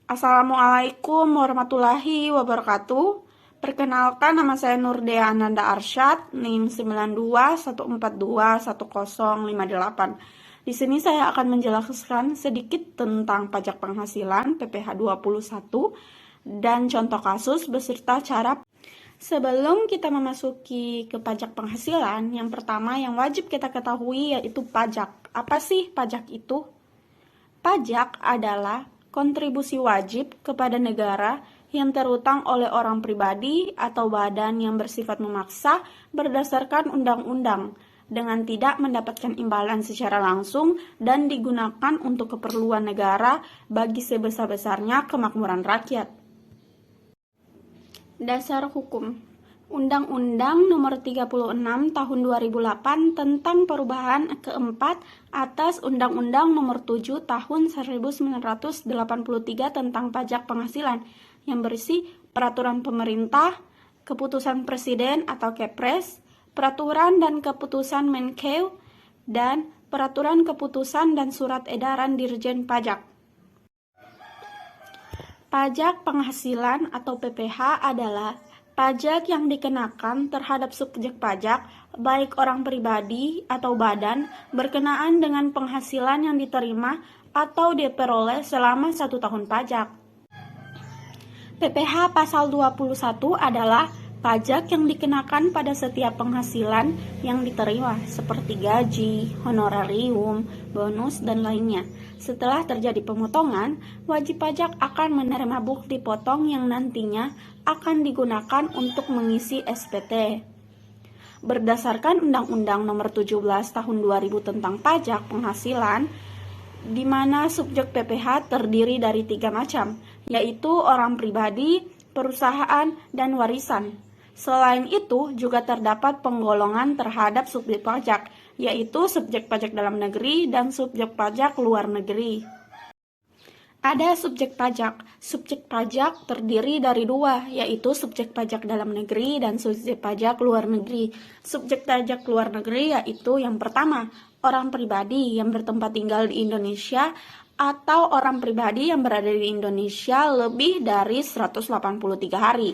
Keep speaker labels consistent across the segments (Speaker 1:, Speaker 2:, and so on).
Speaker 1: Assalamualaikum warahmatullahi wabarakatuh. Perkenalkan, nama saya Nurdea Ananda Arsyad, NIM 9214211058. Di sini saya akan menjelaskan sedikit tentang pajak penghasilan PPh 21 dan contoh kasus beserta cara. Sebelum kita memasuki ke pajak penghasilan, yang pertama yang wajib kita ketahui yaitu pajak. Apa sih pajak itu? Pajak adalah kontribusi wajib kepada negara yang terutang oleh orang pribadi atau badan yang bersifat memaksa berdasarkan undang-undang dengan tidak mendapatkan imbalan secara langsung dan digunakan untuk keperluan negara bagi sebesar-besarnya kemakmuran rakyat. Dasar hukum Undang-Undang Nomor 36 Tahun 2008 tentang perubahan keempat atas Undang-Undang Nomor 7 Tahun 1983 tentang pajak penghasilan yang berisi peraturan pemerintah, keputusan presiden atau Kepres, peraturan dan keputusan Menkeu, dan peraturan keputusan dan surat edaran Dirjen Pajak. Pajak penghasilan atau PPh adalah pajak yang dikenakan terhadap subjek pajak, baik orang pribadi atau badan, berkenaan dengan penghasilan yang diterima atau diperoleh selama 1 tahun pajak. PPh pasal 21 adalah pajak yang dikenakan pada setiap penghasilan yang diterima, seperti gaji, honorarium, bonus, dan lainnya. Setelah terjadi pemotongan, wajib pajak akan menerima bukti potong yang nantinya akan digunakan untuk mengisi SPT. Berdasarkan Undang-Undang Nomor 17 Tahun 2000 tentang pajak penghasilan, di mana subjek PPh terdiri dari 3 macam, yaitu orang pribadi, perusahaan, dan warisan. Selain itu, juga terdapat penggolongan terhadap subjek pajak, yaitu subjek pajak dalam negeri dan subjek pajak luar negeri. Ada subjek pajak. Subjek pajak terdiri dari 2, yaitu subjek pajak dalam negeri dan subjek pajak luar negeri. Subjek pajak luar negeri yaitu yang pertama, orang pribadi yang bertempat tinggal di Indonesia atau orang pribadi yang berada di Indonesia lebih dari 183 hari.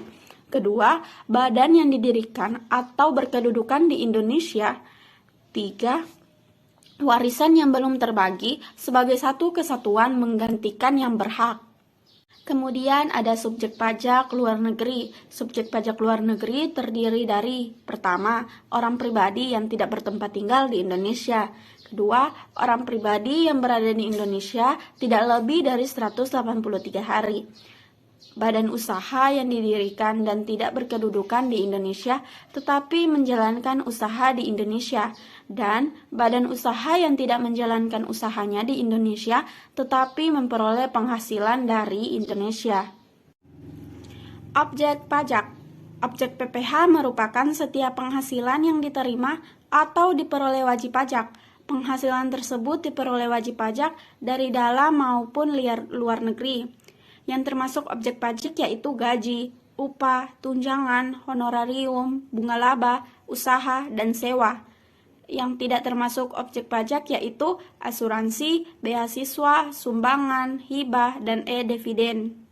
Speaker 1: Kedua, badan yang didirikan atau berkedudukan di Indonesia. 3, warisan yang belum terbagi sebagai satu kesatuan menggantikan yang berhak. Kemudian ada subjek pajak luar negeri. Subjek pajak luar negeri terdiri dari, pertama, orang pribadi yang tidak bertempat tinggal di Indonesia. Kedua, orang pribadi yang berada di Indonesia tidak lebih dari 183 hari. Badan usaha yang didirikan dan tidak berkedudukan di Indonesia tetapi menjalankan usaha di Indonesia, dan badan usaha yang tidak menjalankan usahanya di Indonesia tetapi memperoleh penghasilan dari Indonesia. Objek pajak. Objek PPh merupakan setiap penghasilan yang diterima atau diperoleh wajib pajak. Penghasilan tersebut diperoleh wajib pajak dari dalam maupun luar negeri. Yang termasuk objek pajak yaitu gaji, upah, tunjangan, honorarium, bunga laba, usaha, dan sewa. Yang tidak termasuk objek pajak yaitu asuransi, beasiswa, sumbangan, hibah, dan dividen.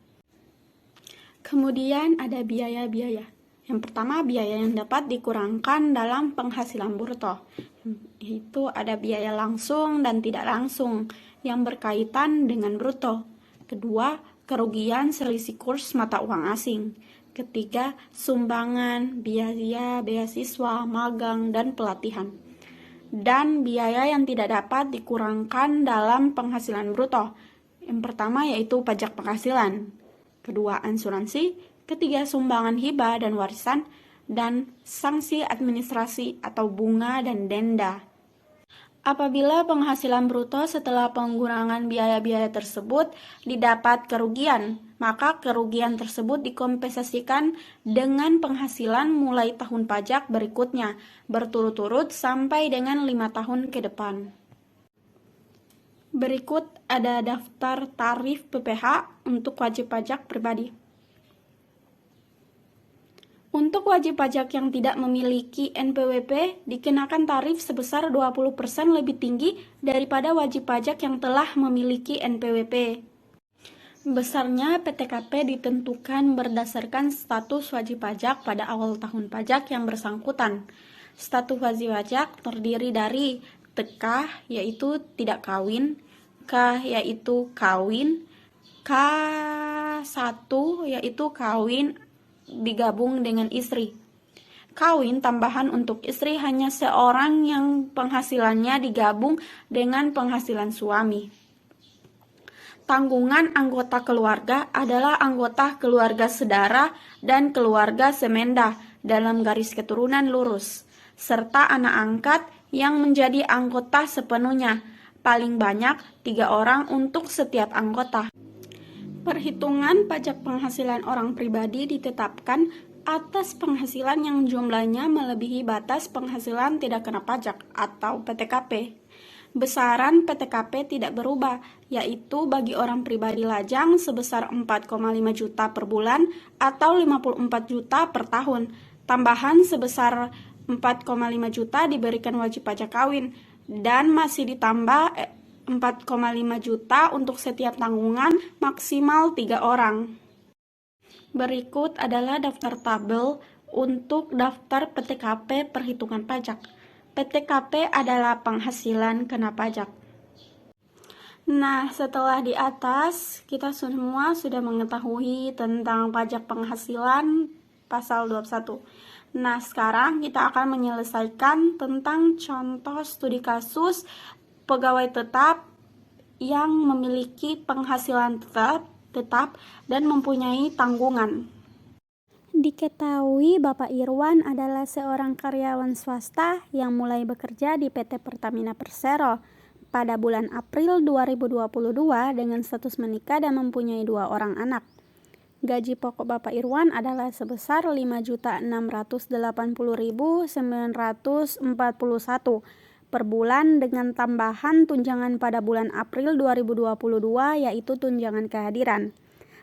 Speaker 1: Kemudian ada biaya-biaya. Yang pertama, biaya yang dapat dikurangkan dalam penghasilan bruto. Yaitu ada biaya langsung dan tidak langsung yang berkaitan dengan bruto. Kedua, kerugian selisih kurs mata uang asing. Ketiga, sumbangan, biaya beasiswa, magang, dan pelatihan. Dan biaya yang tidak dapat dikurangkan dalam penghasilan bruto. Yang pertama yaitu pajak penghasilan. Kedua, asuransi. Ketiga, sumbangan hibah dan warisan. Dan sanksi administrasi atau bunga dan denda. Apabila penghasilan bruto setelah pengurangan biaya-biaya tersebut didapat kerugian, maka kerugian tersebut dikompensasikan dengan penghasilan mulai tahun pajak berikutnya, berturut-turut sampai dengan 5 tahun ke depan. Berikut ada daftar tarif PPh untuk wajib pajak pribadi. Untuk wajib pajak yang tidak memiliki NPWP, dikenakan tarif sebesar 20% lebih tinggi daripada wajib pajak yang telah memiliki NPWP. Besarnya PTKP ditentukan berdasarkan status wajib pajak pada awal tahun pajak yang bersangkutan. Status wajib pajak terdiri dari TK yaitu tidak kawin, K yaitu kawin, K1 yaitu kawin digabung dengan istri. Kawin tambahan untuk istri hanya seorang yang penghasilannya digabung dengan penghasilan suami. Tanggungan anggota keluarga adalah anggota keluarga sedara dan keluarga semenda dalam garis keturunan lurus, serta anak angkat yang menjadi anggota sepenuhnya, paling banyak 3 orang untuk setiap anggota. Perhitungan pajak penghasilan orang pribadi ditetapkan atas penghasilan yang jumlahnya melebihi batas penghasilan tidak kena pajak atau PTKP. Besaran PTKP tidak berubah, yaitu bagi orang pribadi lajang sebesar 4,5 juta per bulan atau 54 juta per tahun. Tambahan sebesar 4,5 juta diberikan wajib pajak kawin dan masih ditambah 4,5 juta untuk setiap tanggungan maksimal 3 orang. Berikut adalah daftar tabel untuk daftar PTKP perhitungan pajak. PTKP adalah penghasilan kena pajak. Nah, setelah di atas, kita semua sudah mengetahui tentang pajak penghasilan pasal 21. Nah, sekarang kita akan menyelesaikan tentang contoh studi kasus pegawai tetap yang memiliki penghasilan tetap dan mempunyai tanggungan. Diketahui Bapak Irwan adalah seorang karyawan swasta yang mulai bekerja di PT Pertamina Persero pada bulan April 2022 dengan status menikah dan mempunyai 2 orang anak. Gaji pokok Bapak Irwan adalah sebesar 5.680.941 per bulan dengan tambahan tunjangan pada bulan April 2022 yaitu tunjangan kehadiran.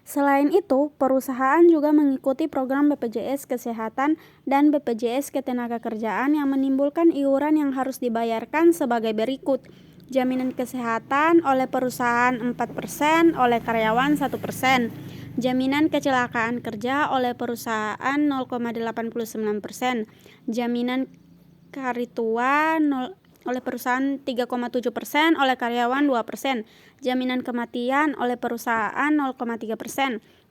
Speaker 1: Selain itu, perusahaan juga mengikuti program BPJS Kesehatan dan BPJS Ketenagakerjaan yang menimbulkan iuran yang harus dibayarkan sebagai berikut. Jaminan kesehatan oleh perusahaan 4%, oleh karyawan 1%. Jaminan kecelakaan kerja oleh perusahaan 0,89%. Jaminan hari tua oleh perusahaan 3,7%, oleh karyawan 2%. Jaminan kematian oleh perusahaan 0,3%.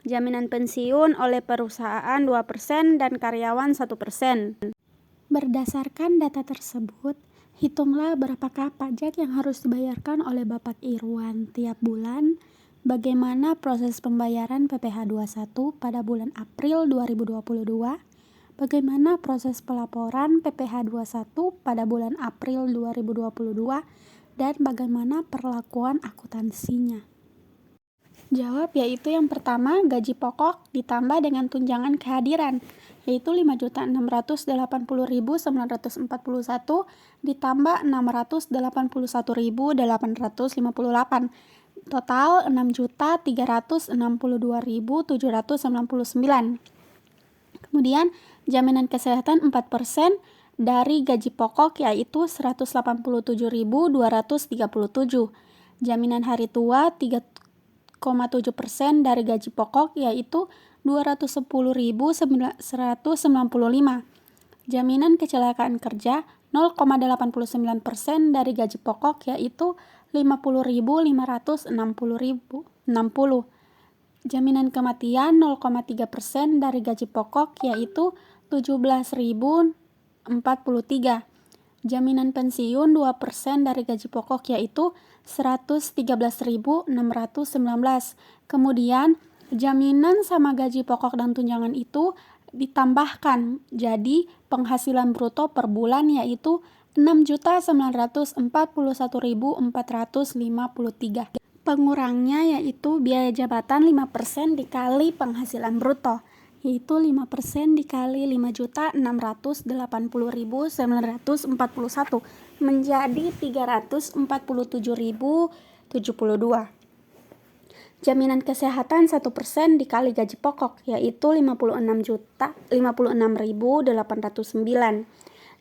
Speaker 1: Jaminan pensiun oleh perusahaan 2% dan karyawan 1%. Berdasarkan data tersebut, hitunglah berapakah pajak yang harus dibayarkan oleh Bapak Irwan tiap bulan, bagaimana proses pembayaran PPh 21 pada bulan April 2022, bagaimana proses pelaporan PPh 21 pada bulan April 2022, dan bagaimana perlakuan akuntansinya. Jawab yaitu yang pertama, gaji pokok ditambah dengan tunjangan kehadiran, yaitu 5.680.941 ditambah 681.858, total 6.362.799. Kemudian jaminan kesehatan 4% dari gaji pokok yaitu 187.237. Jaminan hari tua 3,7% dari gaji pokok yaitu 210.195. Jaminan kecelakaan kerja 0,89% dari gaji pokok yaitu 50.560. Jaminan kematian 0,3% dari gaji pokok yaitu 17.043. Jaminan pensiun 2% dari gaji pokok yaitu 113.619. Kemudian jaminan sama gaji pokok dan tunjangan itu ditambahkan jadi penghasilan bruto per bulan yaitu 6.941.453. Pengurangnya yaitu biaya jabatan 5% dikali penghasilan bruto, yaitu 5% dikali 5.980.941 menjadi 347.072. Jaminan kesehatan 1% dikali gaji pokok yaitu 56.056.809.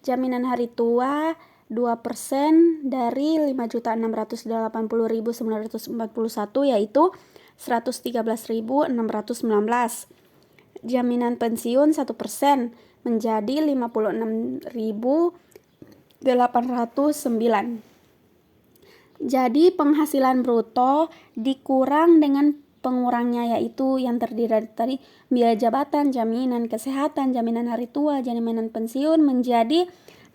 Speaker 1: Jaminan hari tua 2% dari 5.680.941 yaitu 113.619. Jaminan pensiun 1% menjadi 56.809. Jadi penghasilan bruto dikurang dengan pengurangnya, yaitu yang terdiri dari biaya jabatan, jaminan kesehatan, jaminan hari tua, jaminan pensiun, menjadi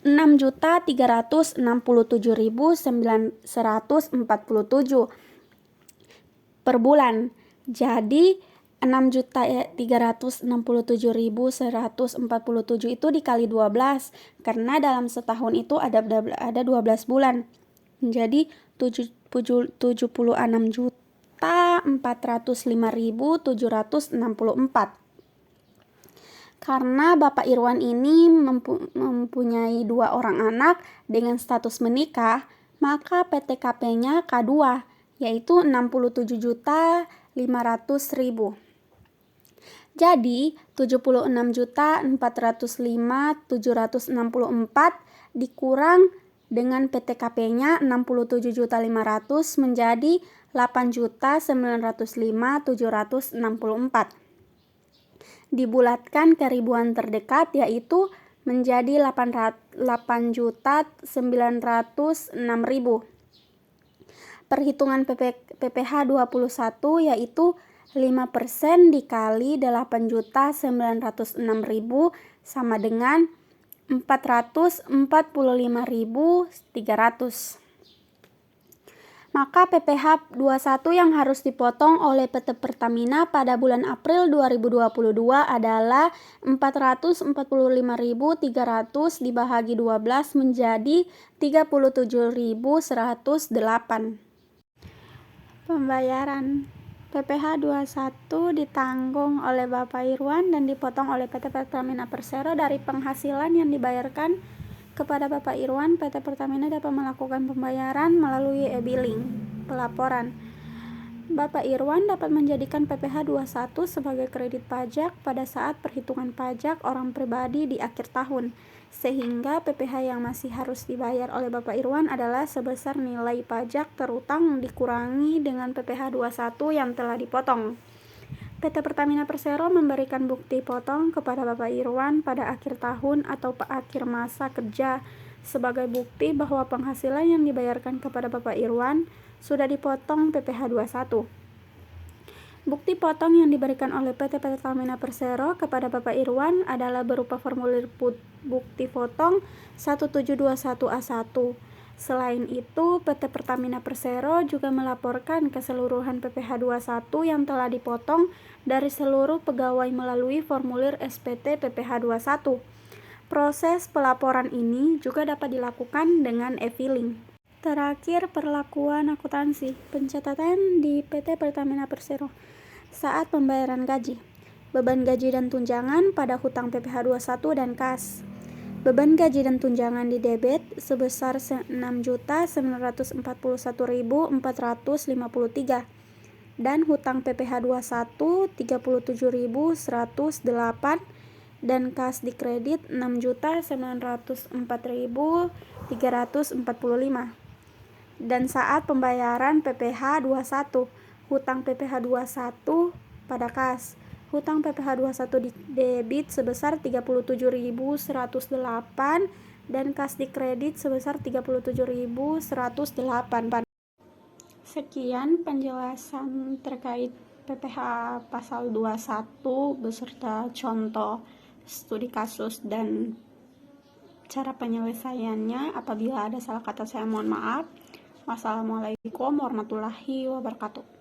Speaker 1: 6.367.947 per bulan. Jadi 6.367.147 itu dikali 12, karena dalam setahun itu ada 12 bulan. Menjadi 76.405.764. Karena Bapak Irwan ini mempunyai 2 orang anak dengan status menikah, maka PTKP-nya K2, yaitu 67.500.000. Jadi 76.405.764 dikurang dengan PTKP-nya 67.500 menjadi 8.905.764. Dibulatkan ke ribuan terdekat, yaitu menjadi 8.906.000. Perhitungan PPh 21 yaitu 5% dikali 8.906.000 sama dengan 445.300. Maka PPh 21 yang harus dipotong oleh PT Pertamina pada bulan April 2022 adalah 445.300 dibagi 12 menjadi 37.108. Pembayaran PPh 21 ditanggung oleh Bapak Irwan dan dipotong oleh PT Pertamina Persero dari penghasilan yang dibayarkan kepada Bapak Irwan. PT Pertamina dapat melakukan pembayaran melalui e-billing pelaporan. Bapak Irwan dapat menjadikan PPh 21 sebagai kredit pajak pada saat perhitungan pajak orang pribadi di akhir tahun, sehingga PPh yang masih harus dibayar oleh Bapak Irwan adalah sebesar nilai pajak terutang dikurangi dengan PPh 21 yang telah dipotong. PT Pertamina Persero memberikan bukti potong kepada Bapak Irwan pada akhir tahun atau akhir masa kerja sebagai bukti bahwa penghasilan yang dibayarkan kepada Bapak Irwan sudah dipotong PPh 21. Bukti potong yang diberikan oleh PT Pertamina Persero kepada Bapak Irwan adalah berupa formulir bukti potong 1721A1. Selain itu, PT Pertamina Persero juga melaporkan keseluruhan PPh 21 yang telah dipotong dari seluruh pegawai melalui formulir SPT PPh 21. Proses pelaporan ini juga dapat dilakukan dengan e-filing. Terakhir, perlakuan akuntansi pencatatan di PT Pertamina Persero saat pembayaran gaji, beban gaji dan tunjangan pada hutang PPh 21 dan kas. Beban gaji dan tunjangan di debit sebesar 6.941.453 dan hutang PPh 21 37.108 dan kas di kredit 6.904.345. Dan saat pembayaran PPh 21, hutang PPh 21 pada kas, hutang PPh 21 di debit sebesar 37.108 dan kas di kredit sebesar 37.108. Sekian penjelasan terkait PPh pasal 21 beserta contoh studi kasus dan cara penyelesaiannya. Apabila ada salah kata saya mohon maaf. Wassalamualaikum warahmatullahi wabarakatuh.